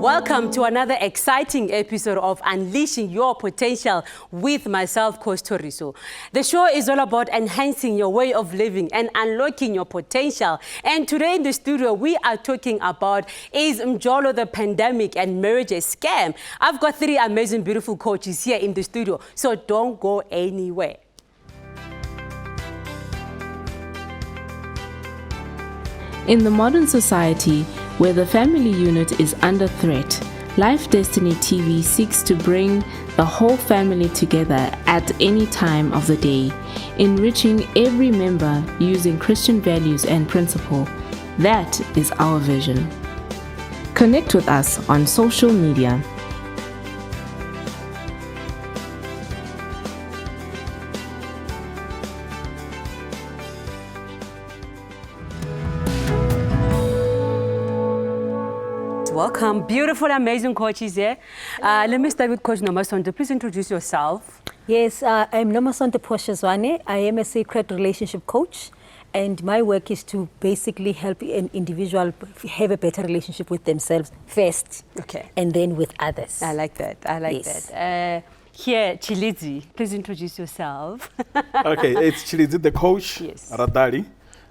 Welcome to another exciting episode of Unleashing Your Potential with myself, Coach Toriso. The show is all about enhancing your way of living and unlocking your potential. And today in the studio, we are talking about, is Mjolo the pandemic and marriage a scam? I've got three amazing, beautiful coaches here in the studio, so don't go anywhere. In the modern society, where the family unit is under threat, Life Destiny TV seeks to bring the whole family together at any time of the day, enriching every member using Christian values and principle. That is our vision. Connect with us on social media. Welcome, beautiful, amazing coaches here. Let me start with Coach Nomasonto. Please introduce yourself. Yes, I'm Nomasonto Poshazwane. I am a sacred relationship coach, and my work is to basically help an individual have a better relationship with themselves first, and then with others. I like that. I like that. Here, Chilizi, please introduce yourself. Okay, it's Chilizi, the coach, Yes. Radali,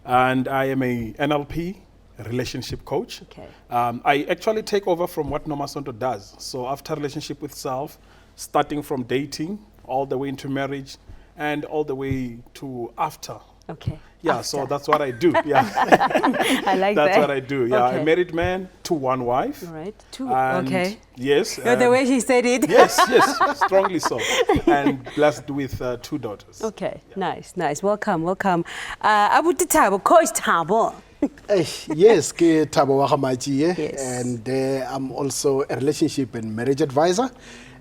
and I am a NLP relationship coach. Okay. I actually take over from what Nomasonto does. So after relationship with self, starting from dating, all the way into marriage, and all the way to after. Okay. Yeah, After. so that's what I do. Yeah. I like that. That's what I do. Yeah, Okay. a married man to one wife. All right. Two. And Okay. Yes. No, the way he said it. Yes, strongly so. And blessed with two daughters. Okay. Yeah. Nice. Welcome. Abu Tabo, Coach Tabo. Yes, ke Thabo wa Gamachi, Yes. and I'm also a relationship and marriage advisor.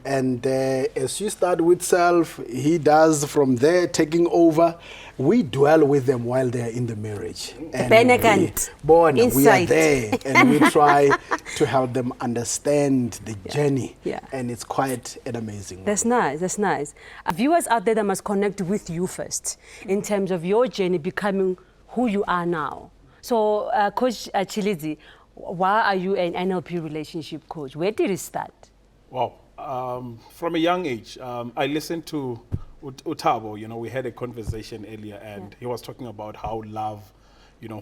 And as you start with self, he does from there, taking over. We dwell with them while they are in the marriage. And we are there, and we try to help them understand the journey. Yeah. And it's quite an amazing one. That's nice. Viewers out there that must connect with you first in terms of your journey becoming who you are now. So, Coach Chilizi, why are you an NLP relationship coach? Where did it start? Wow. From a young age, I listened to Utabo. You know, we had a conversation earlier, and he was talking about how love,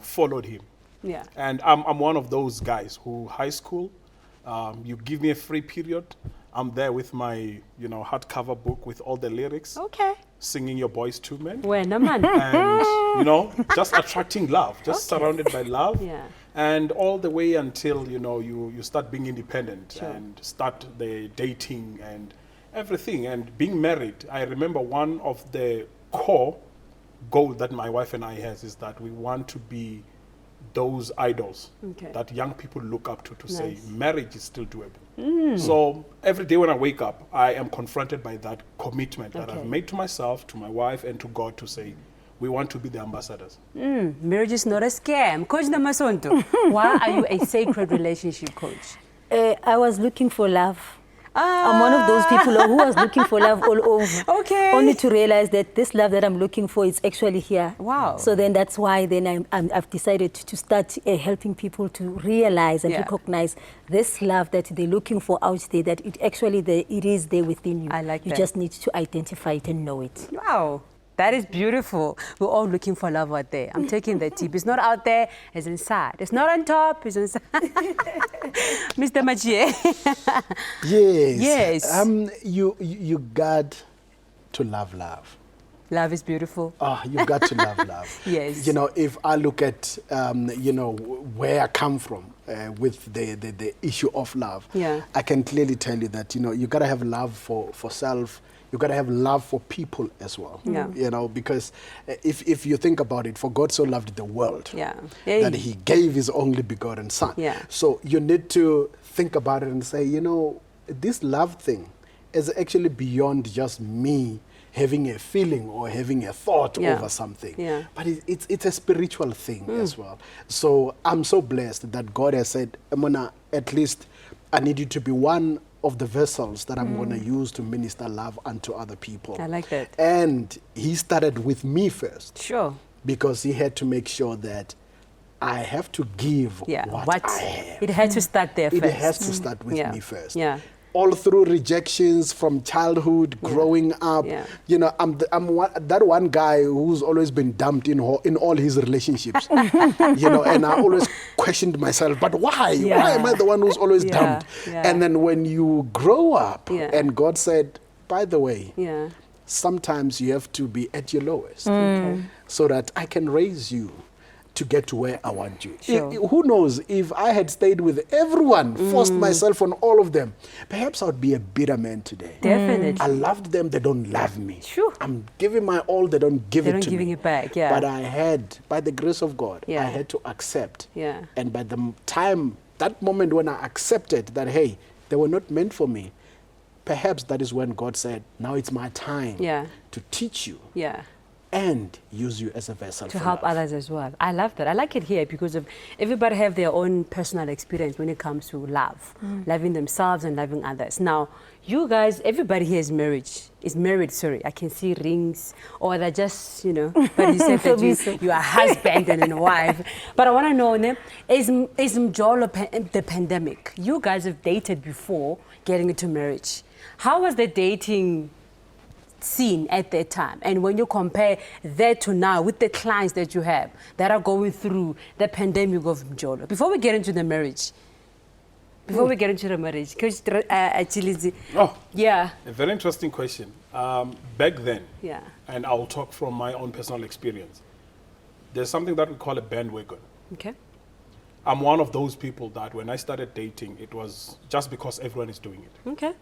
followed him. Yeah. And I'm one of those guys who, high school, you give me a free period, I'm there with my, hardcover book with all the lyrics. Okay. Singing Your Boys to Men. When a man. And, just attracting love, just surrounded by love. Yeah. And all the way until, you start being independent. Sure. And start the dating and everything. And being married, I remember one of the core goals that my wife and I has is that we want to be those idols that young people look up to say marriage is still doable. So every day when I wake up, I am confronted by that commitment that I've made to myself, to my wife, and to God to say, we want to be the ambassadors. Marriage is not a scam. Coach Namasonto, why are you a sacred relationship coach? I was looking for love. I'm one of those people who was looking for love all over. Okay. Only to realize that this love that I'm looking for is actually here. Wow. So then that's why then I've decided to start helping people to realize and recognize this love that they're looking for out there, that it actually it is there within you. I like that. You just need to identify it and know it. Wow. That is beautiful. We're all looking for love out there. I'm taking the tip. It's not out there, it's inside. It's not on top, it's inside. Mr. Machie. Yes. Yes. You got to love love. Love is beautiful. You've got to love love. Yes. If I look at, where I come from with the issue of love, I can clearly tell you that, you got to have love for self. You got to have love for people as well. Yeah. Because if you think about it, for God so loved the world that he gave his only begotten son. Yeah. So you need to think about it and say, this love thing is actually beyond just me having a feeling or having a thought over something. Yeah. But it's a spiritual thing as well. So I'm so blessed that God has said, Mona, at least I need you to be one of the vessels that I'm going to use to minister love unto other people. I like that. And he started with me first. Sure. Because he had to make sure that I have to give what I have. It had to start there first. It has to start with me first. Yeah. All through rejections from childhood, growing up, you know, I'm that one guy who's always been dumped in all his relationships, you know, and I always questioned myself, but why? Why am I the one who's always dumped? And then when you grow up and God said, by the way, sometimes you have to be at your lowest so that I can raise you to get to where I want you. Sure. Who knows, if I had stayed with everyone, forced myself on all of them, perhaps I would be a bitter man today. Definitely. I loved them, they don't love me. Sure. I'm giving my all, they don't give it to me. They're not giving it back, But I had, by the grace of God, I had to accept. And by the time, that moment when I accepted that, hey, they were not meant for me, perhaps that is when God said, now it's my time to teach you. And use you as a vessel to for help love. others as well. I love that. I like it here because of everybody have their own personal experience when it comes to love, loving themselves and loving others. Now, you guys, everybody here is married. Sorry, I can see rings, or they're just, you know. But you said that you are a husband and a wife. But I want to know, is Mjolo the pandemic? You guys have dated before getting into marriage. How was the dating scene at that time, and when you compare that to now with the clients that you have that are going through the pandemic of Mjolo? Before we get into the marriage, actually, a very interesting question. Back then, and I'll talk from my own personal experience, there's something that we call a bandwagon. Okay. I'm one of those people that when I started dating, it was just because everyone is doing it. Okay.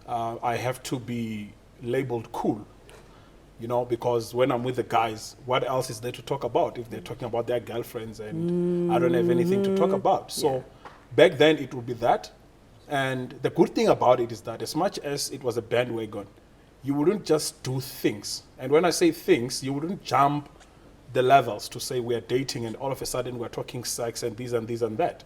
I have to be labeled cool, you know, because when I'm with the guys, what else is there to talk about if they're talking about their girlfriends and I don't have anything to talk about? So back then it would be that. And the good thing about it is that as much as it was a bandwagon, you wouldn't just do things. And when I say things, you wouldn't jump the levels to say we are dating and all of a sudden we're talking sex and this and this and that.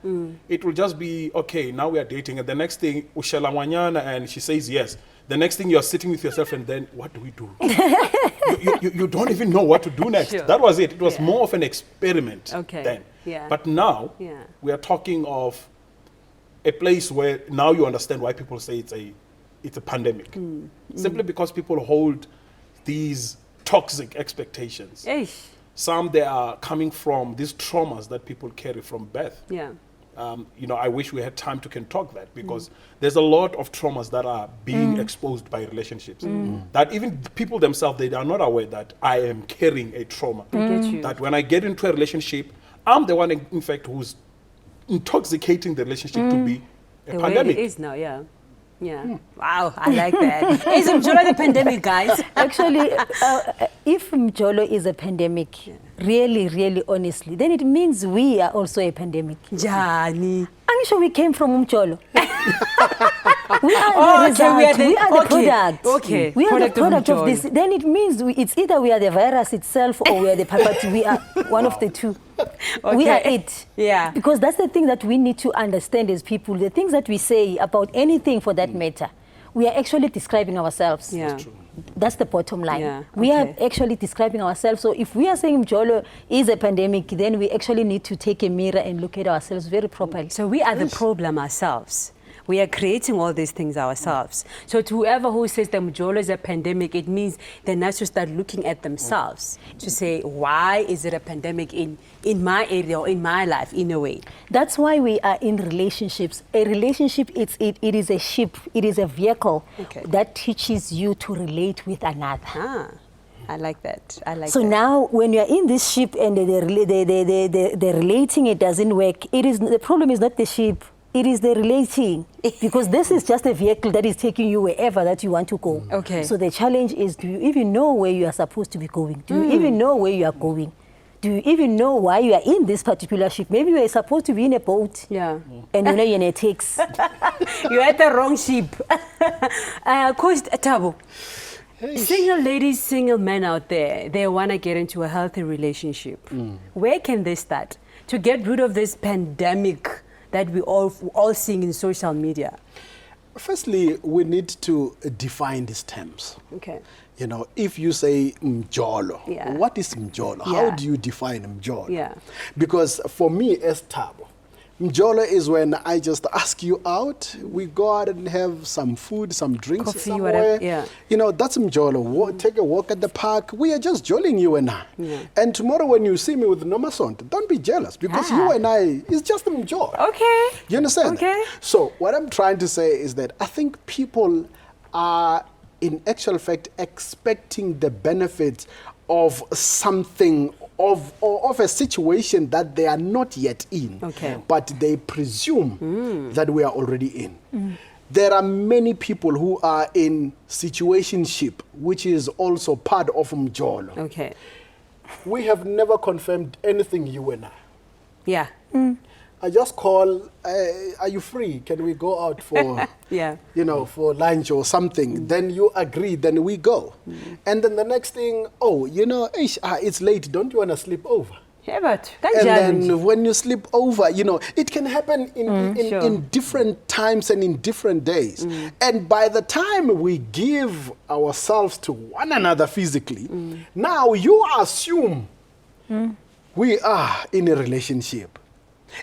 It will just be, okay, now we are dating, and the next thing, Ushela Wanyana, and she says yes. The next thing you're sitting with yourself, and then what do we do? you don't even know what to do next. Sure. That was it. It was more of an experiment then. But now we are talking of a place where now you understand why people say it's a pandemic. Simply because people hold these toxic expectations. Some they are coming from these traumas that people carry from birth. You know, I wish we had time to can talk that, because there's a lot of traumas that are being exposed by relationships. That even people themselves, they are not aware that I am carrying a trauma. That when I get into a relationship, I'm the one, in fact, who's intoxicating the relationship to be a the pandemic. way it is now, Wow, I like that. Is Mjolo the pandemic, guys? Actually, if Mjolo is a pandemic, really honestly, then it means we are also a pandemic. Jani. I'm sure we came from Mjolo. We are the result. We are the product. Okay. We are the product of this. Then it means it's either we are the virus itself or we are the pathogen. We are one of the two. We are it. Because that's the thing that we need to understand as people. The things that we say about anything for that matter, we are actually describing ourselves. That's true. That's the bottom line. We are actually describing ourselves. So if we are saying Mjolo is a pandemic, then we actually need to take a mirror and look at ourselves very properly. So we are the problem ourselves. We are creating all these things ourselves. So to whoever who says that Mjolo is a pandemic, it means they need to start looking at themselves to say, why is it a pandemic in my area or in my life, in a way? That's why we are in relationships. A relationship, it is a ship, it is a vehicle that teaches you to relate with another. I like that. So now, when you are in this ship and the relating, it doesn't work. The problem is not the ship. It is the relating, because this is just a vehicle that is taking you wherever that you want to go. So the challenge is, do you even know where you are supposed to be going? Do you even know where you are going? Do you even know why you are in this particular ship? Maybe you are supposed to be in a boat. And you know you're in a taxi. You're at the wrong ship. Coach Tabo, single ladies, single men out there, they want to get into a healthy relationship. Where can they start to get rid of this pandemic that we all seeing in social media? Firstly, we need to define these terms. Okay. You know, if you say Mjolo, Yeah. what is Mjolo? Yeah. How do you define Mjolo? Yeah. Because for me as Thabo, Mjolo is when I just ask you out, we go out and have some food, some drinks Coffee, somewhere. whatever, yeah. You know, that's Mjolo. Take a walk at the park. We are just jolling, you and I. Yeah. And tomorrow when you see me with Nomasont, don't be jealous because you and I, it's just Mjolo. Okay. You understand? Okay. So what I'm trying to say is that I think people are, in actual fact, expecting the benefits of something, of a situation that they are not yet in. Okay. But they presume that we are already in. There are many people who are in situationship, which is also part of Mjolo. Okay. We have never confirmed anything, you and I. Yeah. I just call, are you free? Can we go out for, Yeah. you know, for lunch or something? Then you agree, then we go. And then the next thing, oh, you know, it's late, don't you want to sleep over? Yeah, but And then when you sleep over, you know, it can happen sure. in different times and in different days. And by the time we give ourselves to one another physically, now you assume we are in a relationship.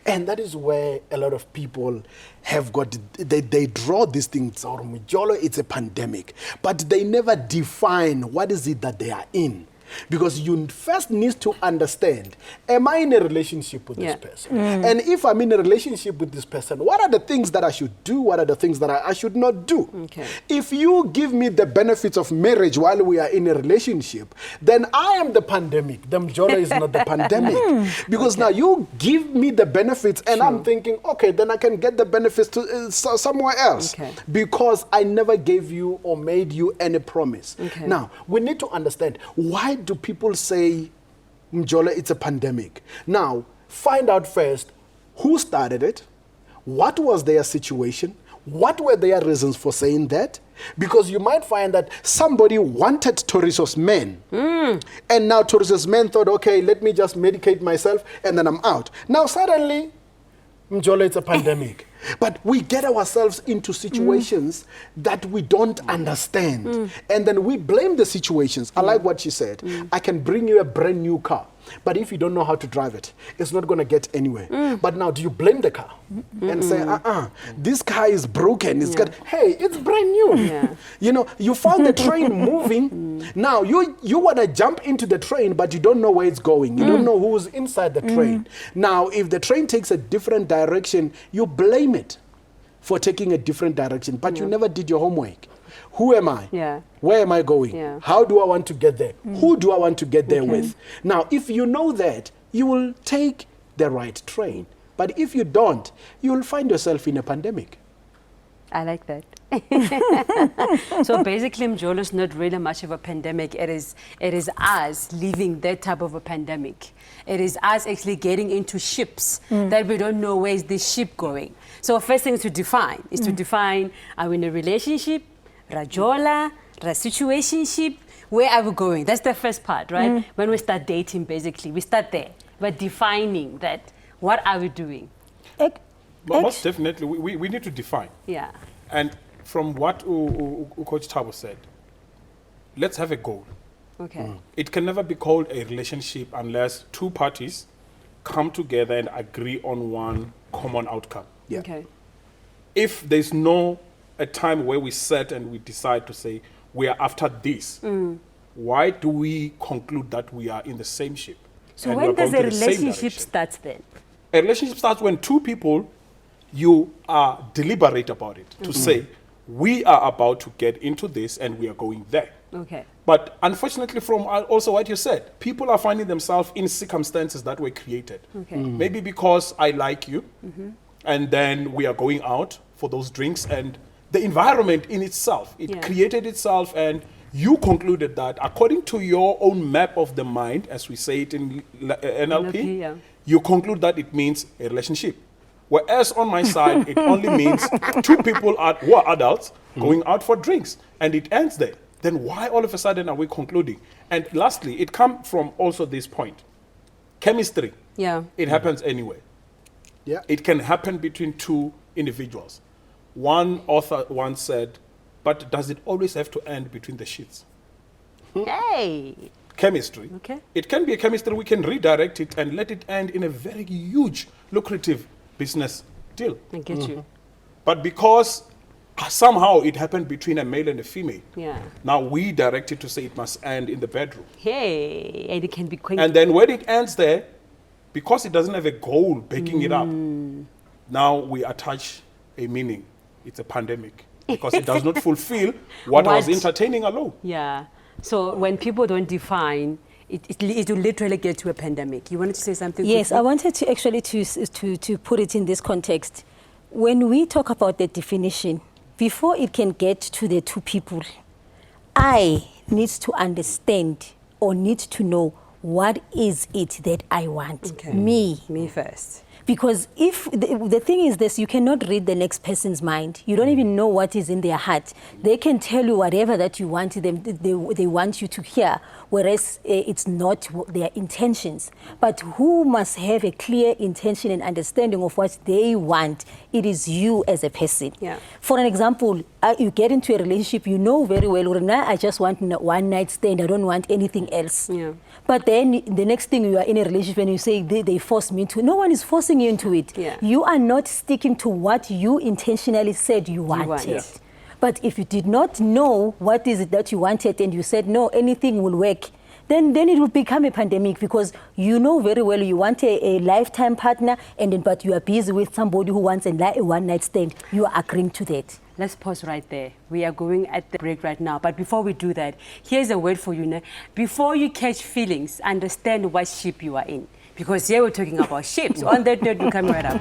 And that is where a lot of people have got, they draw these things out. Mjolo, it's a pandemic. But they never define what is it that they are in. Because you first need to understand, am I in a relationship with this person? And if I'm in a relationship with this person, what are the things that I should do? What are the things that I should not do? Okay. If you give me the benefits of marriage while we are in a relationship, then I am the pandemic. The Mjolo is not the pandemic. Because now you give me the benefits and I'm thinking, okay, then I can get the benefits to somewhere else. Okay. Because I never gave you or made you any promise. Okay. Now, we need to understand, why do people say Mjolo, it's a pandemic? Now, find out first who started it, what was their situation, what were their reasons for saying that, because you might find that somebody wanted Toriso's men, and now Toriso's men thought, okay, let me just medicate myself and then I'm out. Now suddenly, Mjolo, it's a pandemic. But we get ourselves into situations that we don't understand. And then we blame the situations. I like what she said. I can bring you a brand new car, but if you don't know how to drive it, it's not going to get anywhere. But now, do you blame the car and say, this car is broken. It's got, hey, it's brand new. Yeah. You know, you found the train moving. Now, you want to jump into the train, but you don't know where it's going. You don't know who's inside the train. Now, if the train takes a different direction, you blame it for taking a different direction, but you never did your homework. Who am I? Yeah. Where am I going? Yeah. How do I want to get there? Who do I want to get there with? Now, if you know that, you will take the right train. But if you don't, you will find yourself in a pandemic. I like that. So basically, Mjolo is not really much of a pandemic. It is us living that type of a pandemic. It is us actually getting into ships that we don't know where is this ship going. So first thing to define is to define, are we in a relationship, rajola, situationship, where are we going? That's the first part, right? When we start dating, basically, we start there. We're defining that, what are we doing? But most definitely, we need to define. Yeah. And from what Coach Thabo said, let's have a goal. Okay. It can never be called a relationship unless two parties come together and agree on one common outcome. Yeah. Okay. If there's no a time where we set and we decide to say we are after this, why do we conclude that we are in the same ship? So and when we're does going a to the same relationship direction? start then? A relationship starts when two people, you are deliberate about it, to say, we are about to get into this and we are going there. Okay. But unfortunately, from also what you said, people are finding themselves in circumstances that were created. Okay. Maybe because I like you, and then we are going out for those drinks, and the environment in itself, it created itself, and you concluded that according to your own map of the mind, as we say it in NLP, you conclude that it means a relationship. Whereas on my side, it only means two people who are adults going out for drinks, and it ends there. Then why all of a sudden are we concluding? And lastly, it comes from also this point. Chemistry. Yeah. It happens anywhere. Yeah. It can happen between two individuals. One author once said, but does it always have to end between the sheets? Hey. Chemistry. Okay. It can be a chemistry, we can redirect it and let it end in a very huge, lucrative business deal. I get you. But because somehow it happened between a male and a female, Yeah. now we direct it to say it must end in the bedroom. Hey, and it can be quite. And then when it ends there, because it doesn't have a goal backing it up, now we attach a meaning. It's a pandemic. Because it does not fulfill what was entertaining alone. Yeah. So when people don't define, it will literally get to a pandemic. You wanted to say something? Yes, quickly? I wanted to actually to put it in this context. When we talk about the definition, before it can get to the two people, I need to understand or need to know what is it that I want. Okay. Me first. Because if the thing is this, you cannot read the next person's mind. You don't even know what is in their heart. They can tell you whatever that you want them, they want you to hear, whereas it's not their intentions. But who must have a clear intention and understanding of what they want? It is you as a person. Yeah. For an example, you get into a relationship, you know very well, I just want a one night stand, I don't want anything else. Yeah. But then the next thing you are in a relationship and you say they force me into, no one is forcing you into it. Yeah. You are not sticking to what you intentionally said you wanted. Yeah. But if you did not know what is it that you wanted and you said, no, anything will work, then it will become a pandemic because you know very well you want a lifetime partner but you are busy with somebody who wants a one night stand. You are agreeing to that. Let's pause right there. We are going at the break right now. But before we do that, here's a word for you. Né? Before you catch feelings, understand what ship you are in. Because here we're talking about ships. On that note, we'll come right up.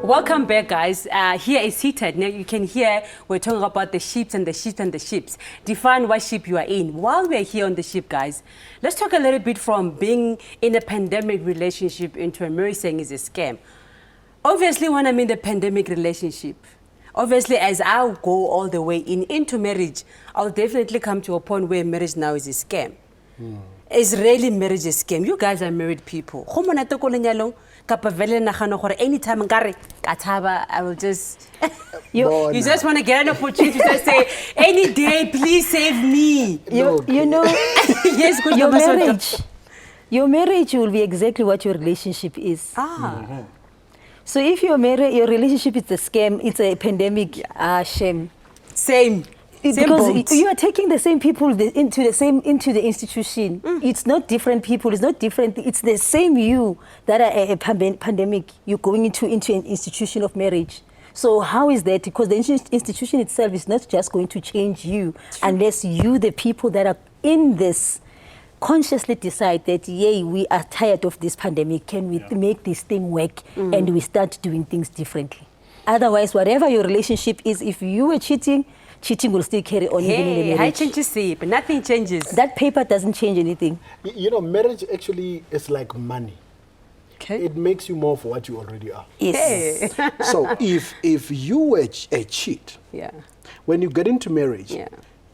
Welcome back, guys. Here is Seated. Now you can hear we're talking about the ships and the ships and the ships. Define what ship you are in. While we're here on the ship, guys, let's talk a little bit from being in a pandemic relationship into a marriage saying is a scam. Obviously, when I'm in the pandemic relationship, obviously as I'll go all the way into marriage, I'll definitely come to a point where marriage now is a scam. Is really marriage a scam? You guys are married people. Anytime I will just you just want to get an opportunity to say any day, please save me. You know, yes, your marriage will be exactly what your relationship is. So if your relationship is a scam, it's a pandemic, shame. Same. Because you are taking the same people into the institution. It's not different people. It's not different. It's the same you that are a pandemic. You're going into an institution of marriage. So how is that? Because the institution itself is not just going to change you unless you, the people that are in this, consciously decide that, yay, we are tired of this pandemic. Can we make this thing work? And we start doing things differently. Otherwise, whatever your relationship is, if you were cheating will still carry on even in the marriage. But nothing changes. That paper doesn't change anything. You know, marriage actually is like money. Okay. It makes you more for what you already are. Yes. Hey. So if you were a cheat, when you get into marriage,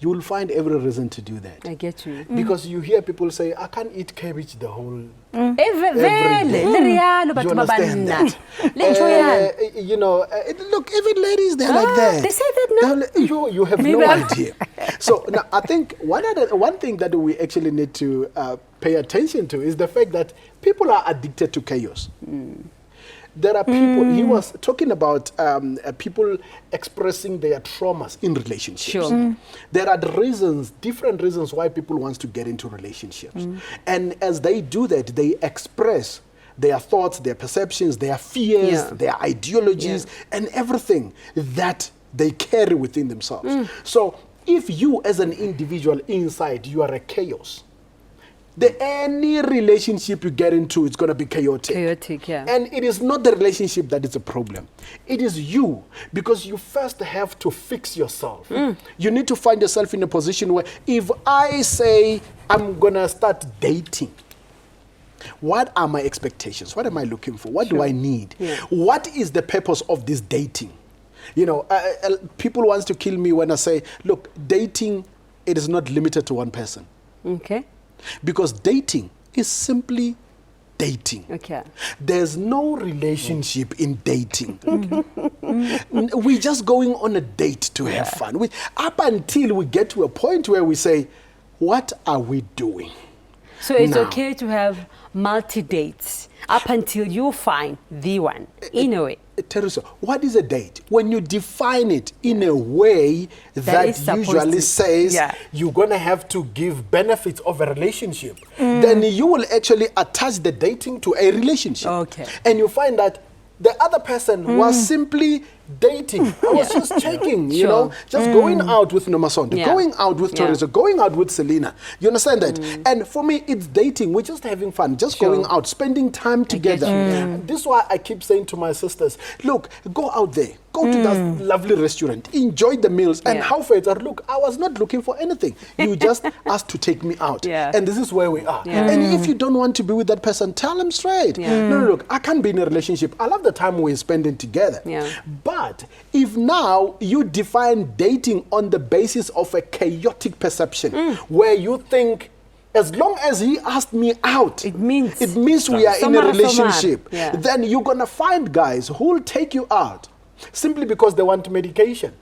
you will find every reason to do that. I get you. Because you hear people say, I can't eat cabbage the whole every day. You understand that? You know, look, even ladies, they're like that. They say that now? You have no idea. So now, I think one thing that we actually need to pay attention to is the fact that people are addicted to chaos. There are people, he was talking about people expressing their traumas in relationships. Sure. There are different reasons why people want to get into relationships. And as they do that, they express their thoughts, their perceptions, their fears, their ideologies, and everything that they carry within themselves. So if you as an individual inside, you are a chaos, any relationship you get into, it's going to be chaotic. And it is not the relationship that is a problem. It is you, because you first have to fix yourself. You need to find yourself in a position where if I say I'm going to start dating, what are my expectations? What am I looking for? What do I need? What is the purpose of this dating? You know, people want to kill me when I say, look, dating, it is not limited to one person. Okay. Because dating is simply dating. Okay. There's no relationship in dating. We're just going on a date to have fun. Up until we get to a point where we say, what are we doing? So it's now? Okay to have multi-dates up until you find the one, in a way. Teresa, what is a date? When you define it in a way that usually says you're going to have to give benefits of a relationship, then you will actually attach the dating to a relationship. Okay. And you find that the other person was simply dating. I was just checking, you know, just going out with Nomasonto, going out with Teresa, going out with Selena. You understand that? And for me, it's dating. We're just having fun, just going out, spending time together. This is why I keep saying to my sisters, look, go out there. Go to that lovely restaurant, enjoy the meals, and how far it's look, I was not looking for anything. You just asked to take me out. And this is where we are. And if you don't want to be with that person, tell them straight. No, look, I can't be in a relationship. I love the time we're spending together. But if now you define dating on the basis of a chaotic perception, where you think, as long as he asked me out, it means we are in a relationship, then you're going to find guys who will take you out simply because they want medication.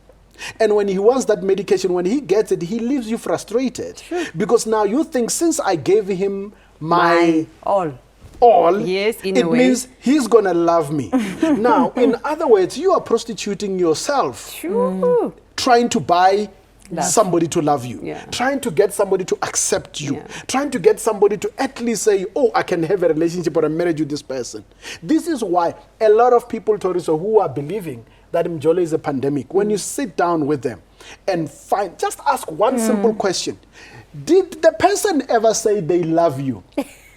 And when he wants that medication, when he gets it, he leaves you frustrated. Because now you think, since I gave him my all, it means he's going to love me. Now, in other words, you are prostituting yourself, trying to buy somebody to love you, trying to get somebody to accept you, trying to get somebody to at least say, oh, I can have a relationship or a marriage with this person. This is why a lot of people, Toriso, who are believing that Mjolo is a pandemic, when you sit down with them and just ask one simple question. Did the person ever say they love you?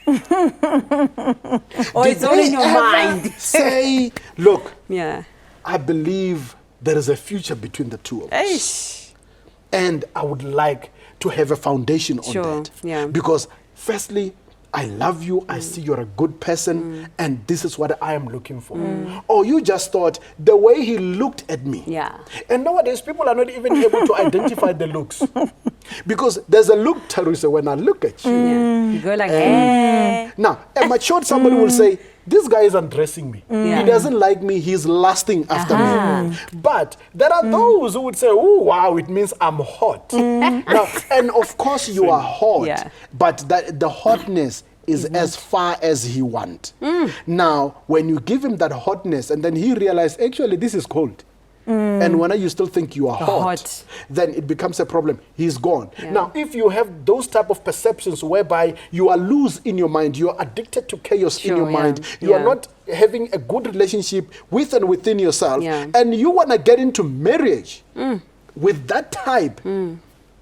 Or it's all in your mind. Say, look, I believe there is a future between the two of us. And I would like to have a foundation on that. Because firstly, I love you, I see you're a good person, and this is what I am looking for. Or you just thought the way he looked at me. And nowadays, people are not even able to identify the looks. Because there's a look, Teresa, when I look at you. You go like, eh. Now, a matured somebody will say, this guy is undressing me. He doesn't like me. He's lusting after me. But there are those who would say, oh, wow, it means I'm hot. Now, and of course you are hot, but the hotness is as far as he wants. Now, when you give him that hotness and then he realizes, actually, this is cold. And when you still think you are hot, then it becomes a problem. He's gone. Now, if you have those type of perceptions whereby you are loose in your mind, you are addicted to chaos in your mind, you are not having a good relationship with and within yourself, and you want to get into marriage with that type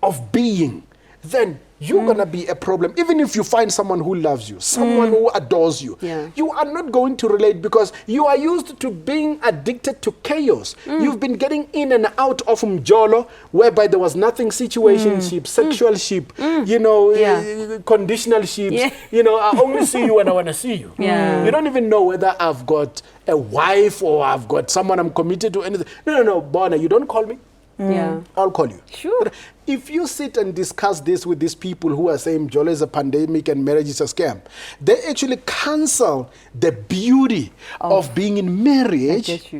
of being, then you're going to be a problem. Even if you find someone who loves you, someone who adores you, you are not going to relate because you are used to being addicted to chaos. You've been getting in and out of Mjolo, whereby there was nothing situationship, sexual ship, you know, conditional ships. You know, I only see you when I want to see you. You don't even know whether I've got a wife or I've got someone I'm committed to. Anything. No, Bona, you don't call me. I'll call you. Sure. If you sit and discuss this with these people who are saying Mjolo is a pandemic and marriage is a scam, they actually cancel the beauty of being in marriage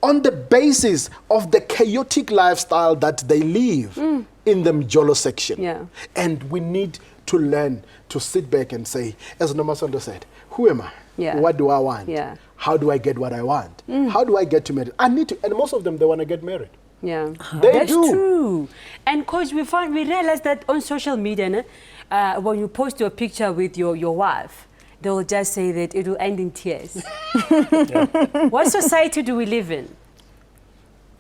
on the basis of the chaotic lifestyle that they live in the Mjolo section. And we need to learn to sit back and say, as Nomasonto said, who am I? What do I want? How do I get what I want? How do I get to marriage? I need to, and most of them, they want to get married. That's true. And coach, we realized that on social media, when you post your picture with your wife, they will just say that it will end in tears. What society do we live in?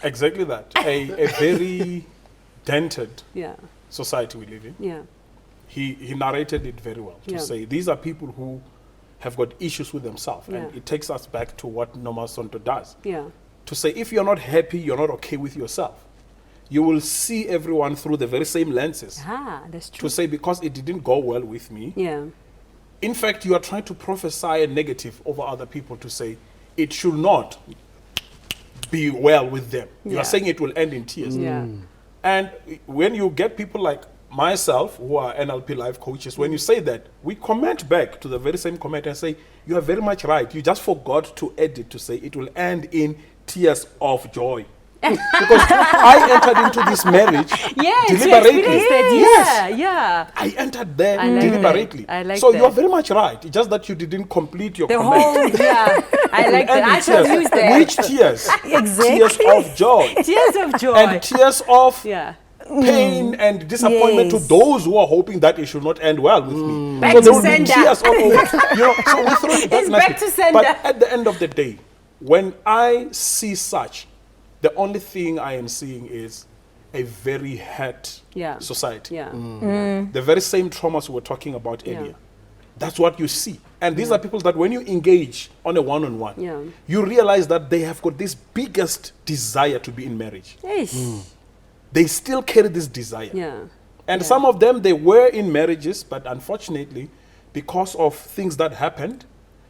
Exactly that. A very dented society we live in. He narrated it very well to say these are people who have got issues with themselves. And it takes us back to what Nomasonto does. To say, if you're not happy, you're not okay with yourself, you will see everyone through the very same lenses. That's true. To say, because it didn't go well with me. In fact, you are trying to prophesy a negative over other people to say, it should not be well with them. You are saying it will end in tears. Yeah. And when you get people like myself, who are NLP life coaches, when you say that, we comment back to the very same comment and say, you are very much right. You just forgot to edit to say it will end in tears of joy. Because I entered into this marriage deliberately. Yeah. I entered there deliberately. I like so that. you are very much right. It's just that you didn't complete your The comment. whole, I like that. I shall use that. Which tears? Exactly. Tears of joy. Tears of joy. And tears of Yeah. pain and disappointment to those who are hoping that it should not end well with me. Back So to there will be sender. tears all over. So we throw it It's back back to nicely. sender. But at the end of the day, when I see such, the only thing I am seeing is a very hurt society. Yeah. The very same traumas we were talking about earlier. That's what you see. And these are people that when you engage on a one-on-one, you realize that they have got this biggest desire to be in marriage. They still carry this desire. And some of them, they were in marriages, but unfortunately, because of things that happened,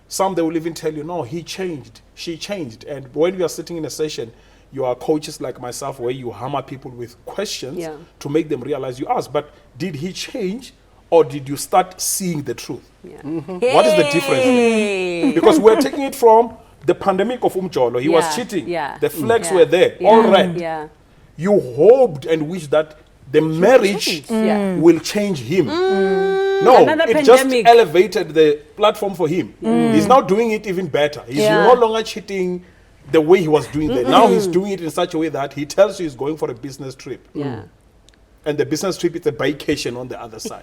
some they will even tell you, no, he changed, she changed. And when you are sitting in a session, you are coaches like myself where you hammer people with questions to make them realize you ask, but did he change or did you start seeing the truth? What is the difference? Because we're taking it from the pandemic of Mjolo. He was cheating. The flags were there, all red. You hoped and wished that the marriage will change him. No, Another it pandemic. just elevated the platform for him. He's now doing it even better. He's no longer cheating the way he was doing that. Now he's doing it in such a way that he tells you he's going for a business trip. And the business trip is a vacation on the other side.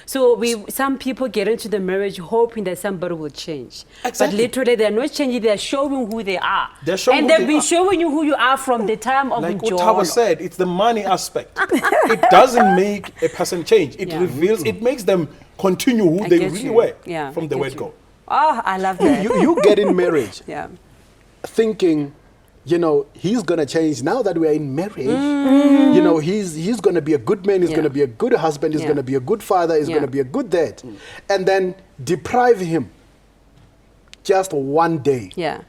So some people get into the marriage hoping that somebody will change. But literally they're not changing, they're showing who they are. They're showing and who they've they been are. showing you who you are from the time of Like Mjolo. Utaba said, it's the money aspect. It doesn't make a person change. It reveals, it makes them continue who they really were from the word go. Oh, I love that. You get in marriage Yeah. thinking, you know, he's going to change now that we're in marriage. You know, he's going to be a good man, he's going to be a good husband, he's going to be a good father, he's going to be a good dad. And then deprive him just one day. Yeah.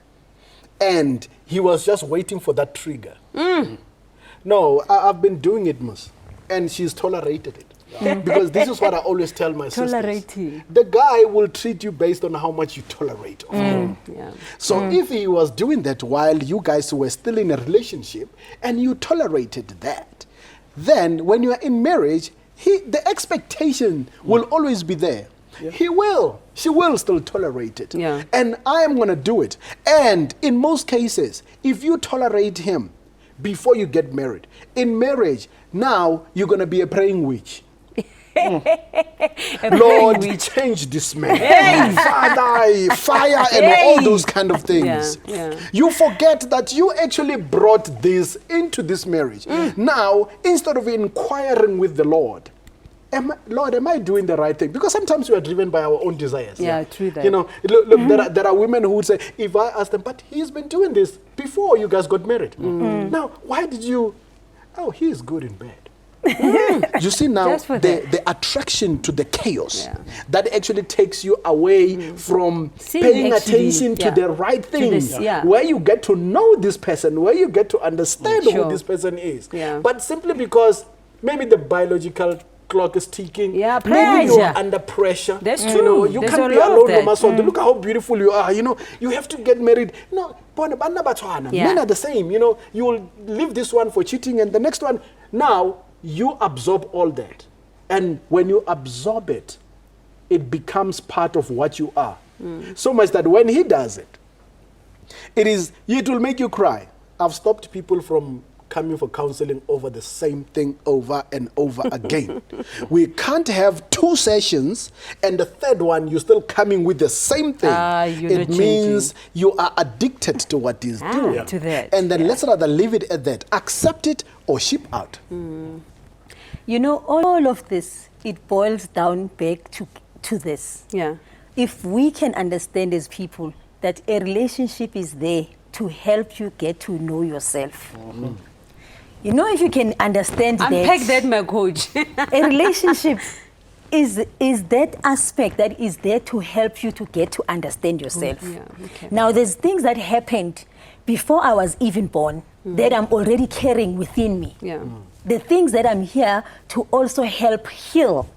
And he was just waiting for that trigger. No, I've been doing it, Mus. And she's tolerated it. Because this is what I always tell my sisters. Tolerating. The guy will treat you based on how much you tolerate of him. So if he was doing that while you guys were still in a relationship and you tolerated that, then when you are in marriage, the expectation will always be there. She will still tolerate it. And I am going to do it. And in most cases, if you tolerate him before you get married, in marriage, now you're going to be a praying witch. Lord, change this man. Father, fire, and all those kind of things. You forget that you actually brought this into this marriage. Now, instead of inquiring with the Lord, Lord, am I doing the right thing? Because sometimes we are driven by our own desires. True that. You know, look, there are women who would say, if I ask them, but he's been doing this before you guys got married. Now, why did you? Oh, he is good in bed. You see now the attraction to the chaos that actually takes you away from paying attention to the right things, where you get to know this person, where you get to understand who this person is. But simply because maybe the biological clock is ticking, maybe you're under pressure. That's true. You know, you can't be alone, Look how beautiful you are. You know, you have to get married. No, men are the same. You know, you will leave this one for cheating and the next one. Now, you absorb all that. And when you absorb it, it becomes part of what you are. So much that when he does it, it will make you cry. I've stopped people from coming for counseling over the same thing over and over again. We can't have 2 sessions and the third one you're still coming with the same thing. It means you are addicted to what he's doing. To that. And then let's rather leave it at that. Accept it or ship out. You know, all of this, it boils down back to this. If we can understand as people that a relationship is there to help you get to know yourself. You know, if you can understand Unpack that, my coach. a relationship is that aspect that is there to help you to get to understand yourself. Now, there's things that happened before I was even born, that I'm already carrying within me. Yeah. The things that I'm here to also help heal.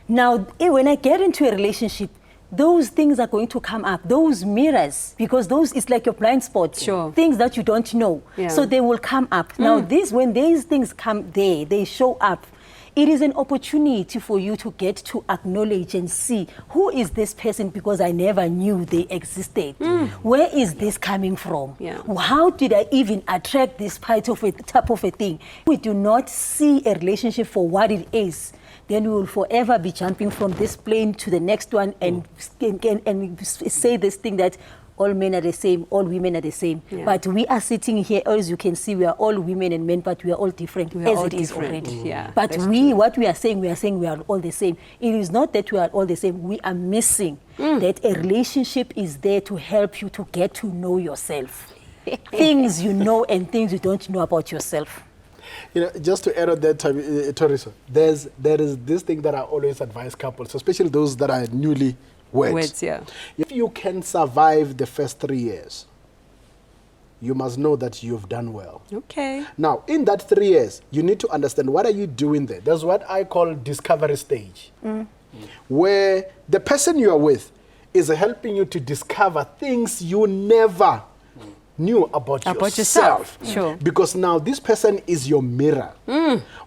Now, when I get into a relationship, those things are going to come up, those mirrors, because those is like your blind spot. Sure. Things that you don't know. Yeah. So they will come up. Now, when these things come there, they show up. It is an opportunity for you to get to acknowledge and see who is this person, because I never knew they existed. Where is this coming from? Yeah. How did I even attract this type of a thing? We do not see a relationship for what it is. Then we will forever be jumping from this plane to the next one and say this thing that all men are the same, all women are the same. Yeah. But we are sitting here, as you can see, we are all women and men, but we are all different, We are as all it is different. already. Yeah, But that's what we are saying we are all the same. It is not that we are all the same. We are missing that a relationship is there to help you to get to know yourself. Things you know and things you don't know about yourself. You know, just to add on that, Toriso, there is this thing that I always advise couples, especially those that are newly weds. Yeah. If you can survive the first 3 years, you must know that you've done well. Okay. Now, in that 3 years, you need to understand, what are you doing there? There's what I call discovery stage, where the person you are with is helping you to discover things you never knew about yourself. Sure. Because now this person is your mirror.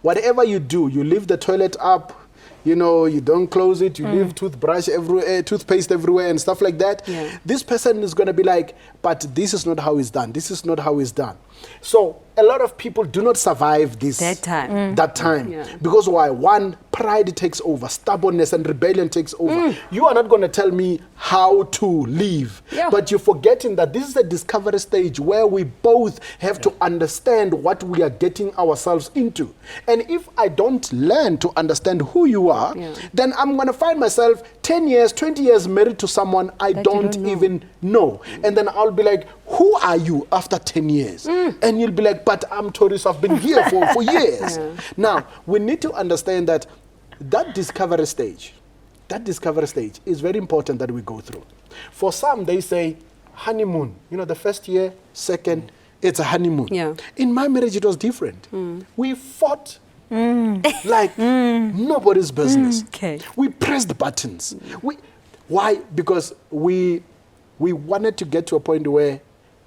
Whatever you do, you leave the toilet up, you know, you don't close it, you leave toothbrush everywhere, toothpaste everywhere and stuff like that. Yeah. This person is going to be like, but this is not how it's done. This is not how it's done. So a lot of people do not survive this. That time. That time. Yeah. Because why? One, pride takes over, stubbornness and rebellion takes over. You are not going to tell me how to live. Yeah. But you're forgetting that this is a discovery stage where we both have to understand what we are getting ourselves into. And if I don't learn to understand who you are, then I'm going to find myself 10 years, 20 years married to someone I don't even know. And then I'll be like, who are you after 10 years? And you'll be like, but I'm Toris, I've been here for years. Now, we need to understand that discovery stage is very important that we go through. For some, they say honeymoon. You know, the first year, second, it's a honeymoon. Yeah. In my marriage, it was different. We fought like nobody's business. Okay. We pressed buttons. Why? Because we wanted to get to a point where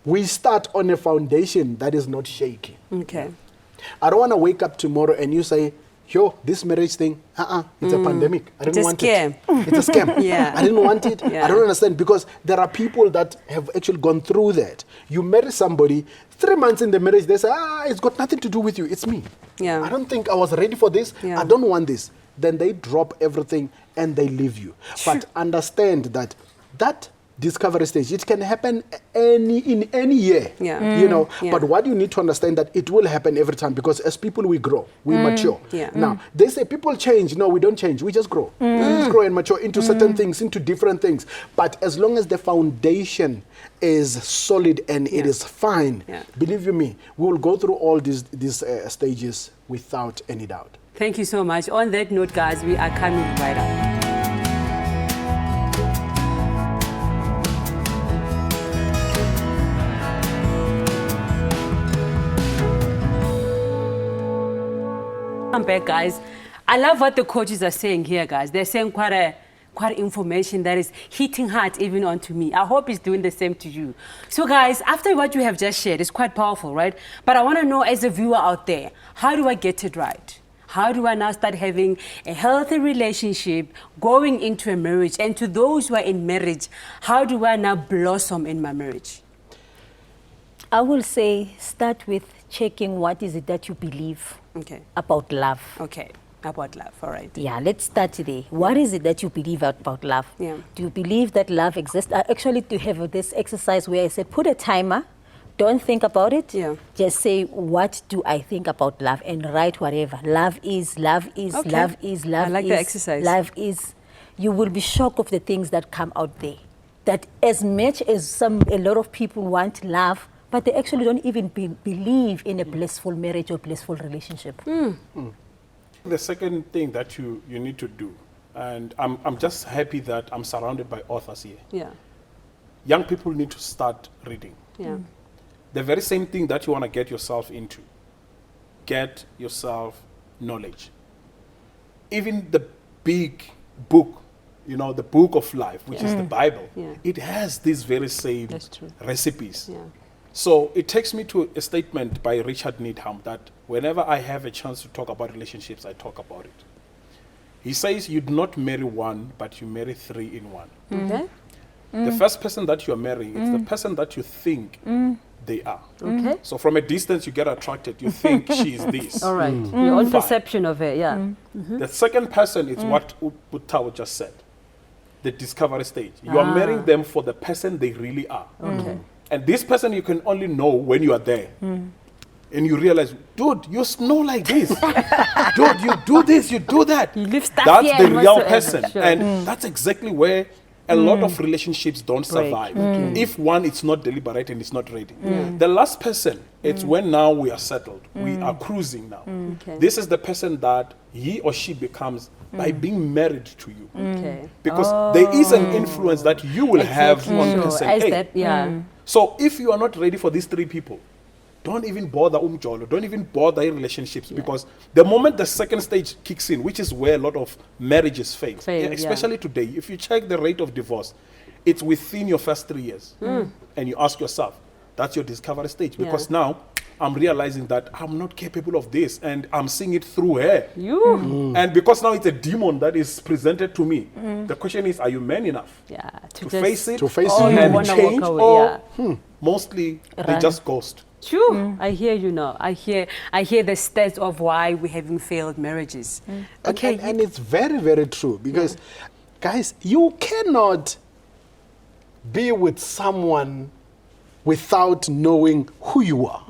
we start on a foundation that is not shaky. Okay. I don't want to wake up tomorrow and you say, yo, this marriage thing, it's a pandemic. I didn't want it. It's a scam. Yeah. I didn't want it. Yeah. I don't understand, because there are people that have actually gone through that. You marry somebody, 3 months in the marriage, they say, it's got nothing to do with you. It's me. Yeah. I don't think I was ready for this. Yeah. I don't want this. Then they drop everything and they leave you. But understand that discovery stage, it can happen in any year. Yeah. You know, Yeah. but what you need to understand that it will happen every time, because as people we grow, we mature. Yeah. Now, they say people change. No, we don't change. We just grow. We just grow and mature into certain things, into different things. But as long as the foundation is solid and it is fine, believe you me, we will go through all these stages without any doubt. Thank you so much. On that note, guys, we are coming right up. Come back, guys. I love what the coaches are saying here, guys. They're saying quite information that is hitting hard even onto me. I hope it's doing the same to you. So guys, after what you have just shared, it's quite powerful, right? But I want to know, as a viewer out there, how do I get it right? How do I now start having a healthy relationship, going into a marriage? And to those who are in marriage, how do I now blossom in my marriage? I will say start with checking what is it that you believe about love. Okay, about love, all right. Yeah, let's start today. What is it that you believe about love? Yeah. Do you believe that love exists? I actually do have this exercise where I said, put a timer, don't think about it. Yeah. Just say, what do I think about love? And write whatever. Love is, love is, Okay. love is, love is. I like the exercise. Love is. You will be shocked of the things that come out there. That as much as a lot of people want love, but they actually don't even believe in a blissful marriage or blissful relationship. The second thing that you need to do, and I'm just happy that I'm surrounded by authors here. Yeah. Young people need to start reading. Yeah. the very same thing that you want to get yourself into. Get yourself knowledge. Even the big book, you know, the book of life, which is the Bible, it has these very same recipes. Yeah. So it takes me to a statement by Richard Needham that whenever I have a chance to talk about relationships, I talk about it. He says you do not marry one, but you marry three in one. Okay. The first person that you're marrying, it's the person that you think they are. Okay. So from a distance, you get attracted. You think she is this. All right. Your own perception of it, yeah. The second person is what Utawa just said, the discovery stage. You are marrying them for the person they really are. Okay. And this person you can only know when you are there. And you realize, dude, you smell like this. Dude, you do this, you do that. You live stuff That's here the and real whatsoever. person. Sure. And that's exactly where a lot of relationships don't Break. survive. If one is not deliberate and is not ready. The last person, it's when now we are settled. We are cruising now. Okay. This is the person that he or she becomes by being married to you. Okay. Because there is an influence that you will have on Sure. person As A. that, yeah. So if you are not ready for these three people, don't even bother Mjolo, don't even bother your relationships, because the moment the second stage kicks in, which is where a lot of marriages fail, especially today, if you check the rate of divorce, it's within your first 3 years. And you ask yourself, that's your discovery stage, because now I'm realizing that I'm not capable of this, and I'm seeing it through her. And because now it's a demon that is presented to me, the question is, are you man enough Yeah. to face it, To face Or it. you and wanna change, walk away, or mostly they just ghost? True. I hear you now. I hear the stats of why we're having failed marriages. Okay. And it's very, very true, because, guys, you cannot be with someone without knowing who you are.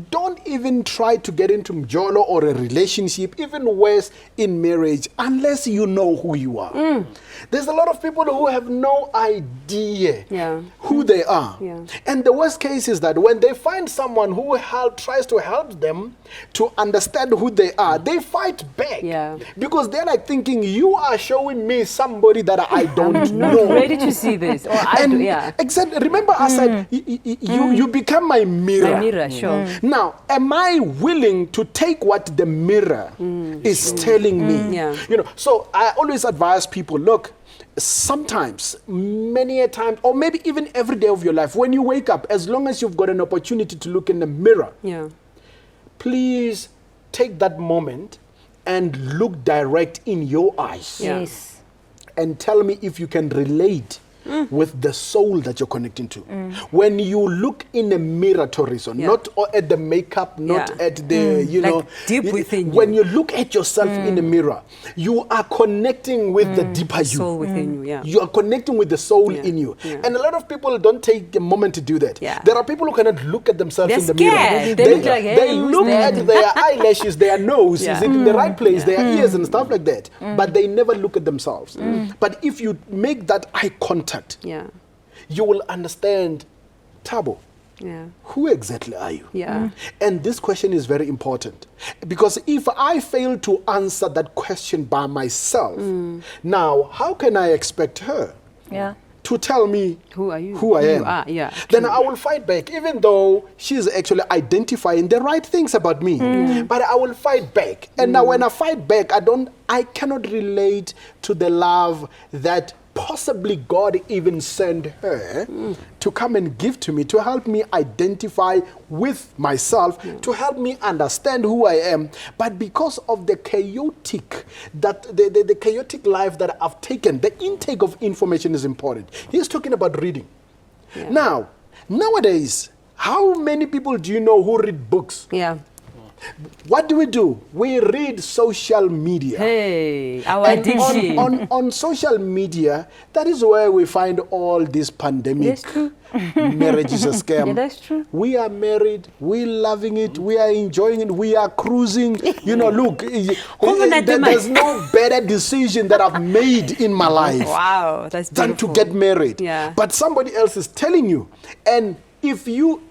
Don't even try to get into Mjolo or a relationship, even worse in marriage, unless you know who you are. There's a lot of people who have no idea who they are. Yeah. And the worst case is that when they find someone who tries to help them to understand who they are, they fight back. Yeah. Because they're like thinking, you are showing me somebody that I don't I'm not know. ready to see this. Or I do, yeah. Exactly. Remember, I said, you become my mirror. My mirror, sure. Now, am I willing to take what the mirror is telling me? Yeah. You know, so I always advise people, look, sometimes, many a time, or maybe even every day of your life, when you wake up, as long as you've got an opportunity to look in the mirror, Yeah. please take that moment and look direct in your eyes. Yeah. Yes. And tell me if you can relate with the soul that you're connecting to. When you look in a mirror, Toriso, not at the makeup, not at the, you Like know, deep within you. when you look at yourself in the mirror, you are connecting with the deeper you. Soul within you, yeah. You are connecting with the soul in you. Yeah. And a lot of people don't take a moment to do that. Yeah. There are people who cannot look at themselves They're in the mirror. scared. They look like, hey, they who's look that? at their eyelashes, their nose, Yeah. is it in the right place, their ears and stuff like that. But they never look at themselves. But if you make that eye contact, Yeah. you will understand, Tabo, Yeah. who exactly are you? Yeah. And this question is very important, because if I fail to answer that question by myself, now how can I expect her Yeah. to tell me Who are you? who I Who am? you are, yeah. Then I will fight back, even though she's actually identifying the right things about me. But I will fight back. And now when I fight back, I cannot relate to the love that possibly God even sent her to come and give to me, to help me identify with myself, to help me understand who I am. But because of the chaotic, the chaotic life that I've taken, the intake of information is important. He's talking about reading. Yeah. Now, nowadays, how many people do you know who read books? Yeah. What do? We read social media. Hey, our And addiction. on social media, that is where we find all this pandemic. That's true. Marriage is a scam. Yeah, that's true. We are married, we're loving it, we are enjoying it, we are cruising. You know, look, there's no better decision that I've made in my life Wow, that's than beautiful. to get married. Yeah. But somebody else is telling you. And if you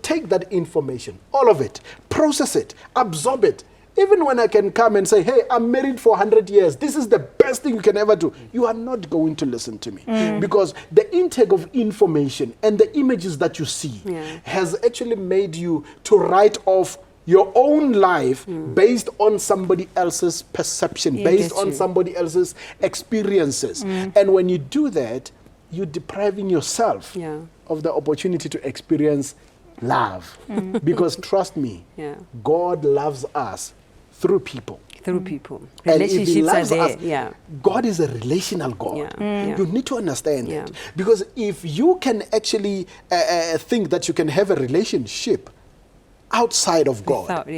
take that information, all of it, process it, absorb it, Even when I can come and say, hey, I'm married for 100 years, this is the best thing you can ever do, you are not going to listen to me. Because the intake of information and the images that you see has actually made you to write off your own life based on somebody else's perception, based on somebody else's experiences. And when you do that, you're depriving yourself of the opportunity to experience love. Because trust me, God loves us through people. Through people. And if he Relationships loves are there. us, God is a relational God. You need to understand that. Because if you can actually think that you can have a relationship outside of God,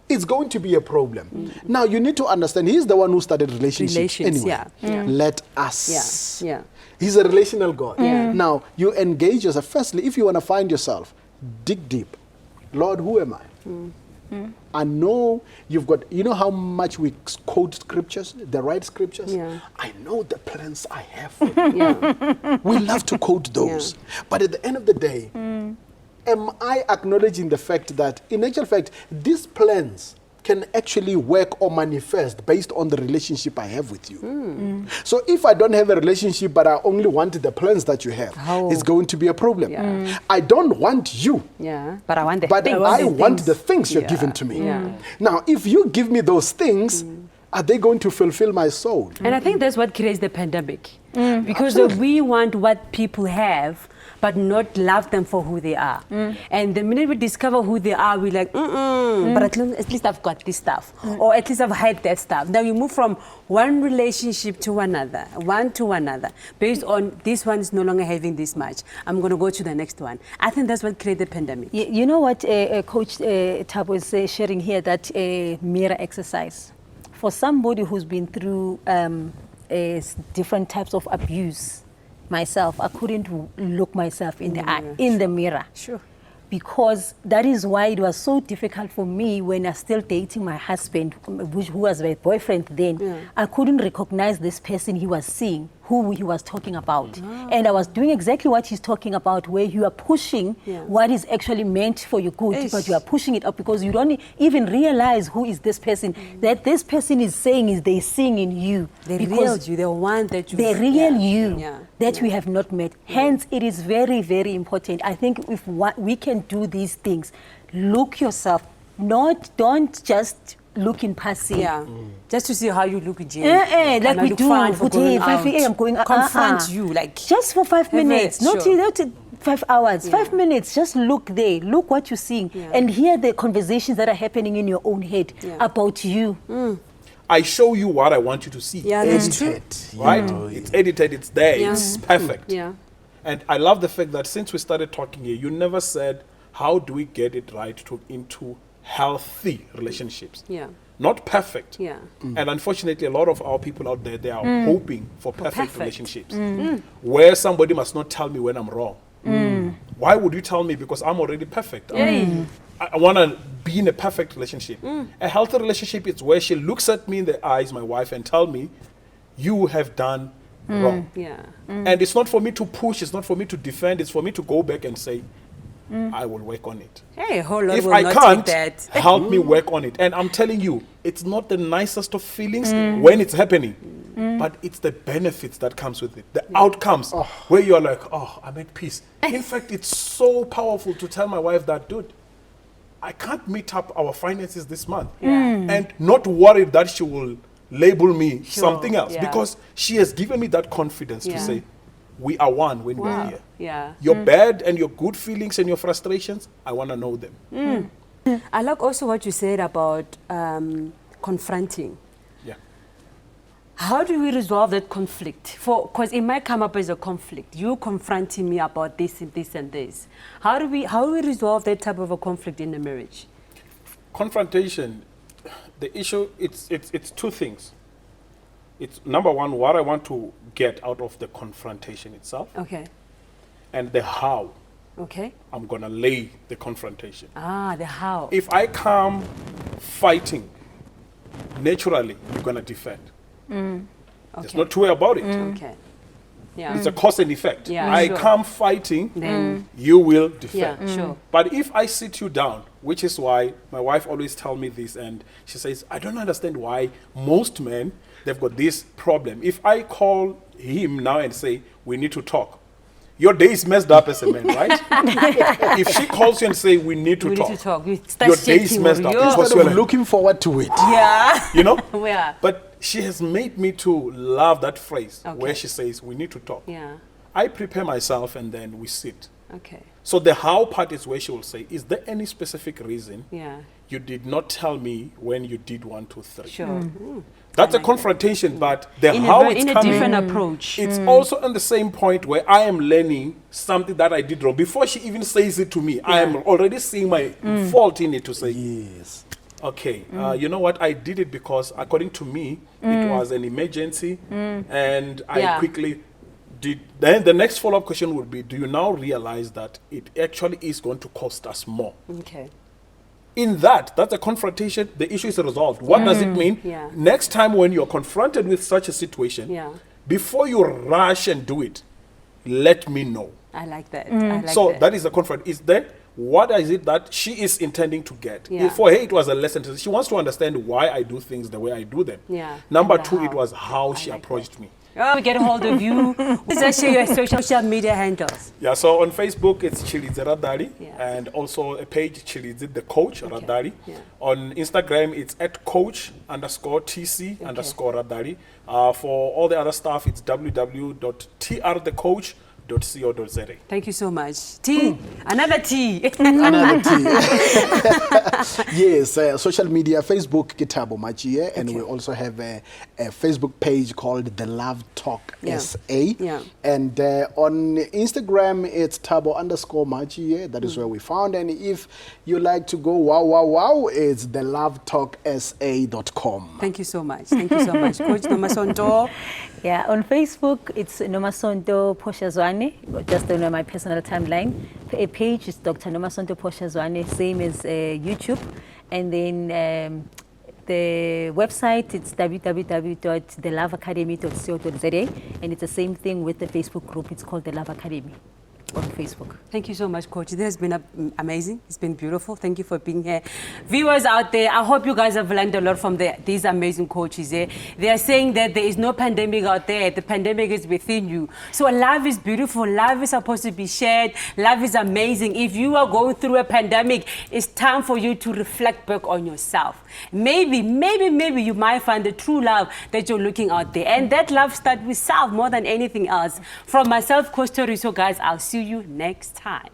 it's going to be a problem. Now, you need to understand, he's the one who started relationships anyway. Let us. He's a relational God. Now, you engage yourself. Firstly, if you want to find yourself, dig deep. Lord, who am I? I know you've got, you know how much we quote scriptures, the right scriptures? I know the plans I have for you. We love to quote those. But at the end of the day, am I acknowledging the fact that, in actual fact, these plans can actually work or manifest based on the relationship I have with you? So if I don't have a relationship, but I only want the plans that you have, it's going to be a problem. I don't want you, but I want the but things. I want the things you're giving to me. Now, if you give me those things, are they going to fulfill my soul? And I think that's what creates the pandemic. Because we want what people have, but not love them for who they are. And the minute we discover who they are, we're like, but at least I've got this stuff. Or at least I've had that stuff. Now you move from one relationship to another, one to another, based on this one is no longer having this much. I'm going to go to the next one. I think that's what created the pandemic. You know what Coach Tab was sharing here, that mirror exercise. For somebody who's been through different types of abuse, myself, I couldn't look myself in the eye, in the mirror. Because that is why it was so difficult for me when I was still dating my husband, who was my boyfriend then. I couldn't recognize this person he was seeing, who he was talking about. And I was doing exactly what he's talking about, where you are pushing what is actually meant for your good, but you are pushing it up because you don't even realize who is this person. That this person is saying is they seeing in you. The real you, the one that you... The real you that we have not met. Hence, it is very, very important. I think if we can do these things, look yourself, don't just look in passing. Just to see how you look, Jane. Like we do. Today, 5 a.m. going out. Confront you, like... Just for 5 minutes. Not 5 hours. 5 minutes. Just look there. Look what you're seeing. And hear the conversations that are happening in your own head about you. I show you what I want you to see. That's true. Right? It's edited, it's there, it's perfect. And I love the fact that since we started talking here, you never said, how do we get it right into healthy relationships? Not perfect. And unfortunately, a lot of our people out there, they are hoping for perfect relationships. Where somebody must not tell me when I'm wrong. Why would you tell me? Because I'm already perfect. I want to be in a perfect relationship. A healthy relationship is where she looks at me in the eyes, my wife, and tell me, you have done wrong. And it's not for me to push, it's not for me to defend, it's for me to go back and say, I will work on it. Hey, a whole lot if will I not can't, take that. help me work on it. And I'm telling you, it's not the nicest of feelings when it's happening, but it's the benefits that comes with it, the outcomes where you're like, oh, I'm at peace. In fact, it's so powerful to tell my wife that, dude, I can't meet up our finances this month. And not worried that she will label me something else, because she has given me that confidence to say, we are one when we're here. Your bad and your good feelings and your frustrations, I want to know them. I like also what you said about confronting. How do we resolve that conflict? Because it might come up as a conflict. You confronting me about this and this and this. How do we resolve that type of a conflict in a marriage? Confrontation, the issue, it's two things. It's number one, what I want to get out of the confrontation itself. And the how. I'm going to lay the confrontation. The how. If I come fighting, naturally, you're going to defend. There's no two way about it. It's a cause and effect. I come fighting, then you will defend. But if I sit you down, which is why my wife always tells me this, and she says, I don't understand why most men, they've got this problem. If I call him now and say, we need to talk, your day is messed up as a man, right? If she calls you and say, we need to talk, You your day is messed up. Because Instead of looking forward to it. Yeah. You know? Yeah. But she has made me to love that phrase where she says, we need to talk. Yeah. I prepare myself and then we sit. Okay. So the how part is where she will say, is there any specific reason you did not tell me when you did 1, 2, 3? Sure. That's a confrontation, but the In how a, it's in a coming, different approach. it's also on the same point where I am learning something that I did wrong. Before she even says it to me, I am already seeing my fault in it to say, Yes. okay, you know what, I did it because according to me, it was an emergency, and I quickly did. Then the next follow-up question would be, do you now realize that it actually is going to cost us more? Okay. In that's a confrontation, the issue is resolved. What does it mean? Yeah. Next time when you're confronted with such a situation, before you rush and do it, let me know. I like that. I like So that is the confront. Is there, what is it that she is intending to get? For her, it was a lesson. She wants to understand why I do things the way I do them. Number 2, it was how she approached me. Oh, we get a hold of you. Let's share your social media handles. Yeah, so on Facebook, it's Chilize Radari, and also a page, Chilize the Coach, Radari. On Instagram, it's @coach_TC_Radari. For all the other stuff, it's www.trthecoach.co.za. Thank you so much. T, another T. Another T. Yes, social media, Facebook, Kitabo Machie, and we also have a Facebook page called The Love Talk SA. And on Instagram, it's Tabo_Machie. That is where we found. And if you like to go wow, it's thelovetalksa.com. Thank you so much. Thank you so much. Coach Nomasonto. Yeah, on Facebook, it's Nomasonto Poshazwane, just on my personal timeline. A page is Dr. Nomasonto Poshazwane, same as YouTube. And then the website, it's www.theloveacademy.co.za. And it's the same thing with the Facebook group. It's called The Love Academy on Facebook. Thank you so much, Coach. This has been amazing. It's been beautiful. Thank you for being here. Viewers out there, I hope you guys have learned a lot from these amazing coaches here. They are saying that there is no pandemic out there. The pandemic is within you. So love is beautiful. Love is supposed to be shared. Love is amazing. If you are going through a pandemic, it's time for you to reflect back on yourself. Maybe you might find the true love that you're looking out there. And that love starts with self more than anything else. From myself, Coach Toriso, guys, I'll see you next time.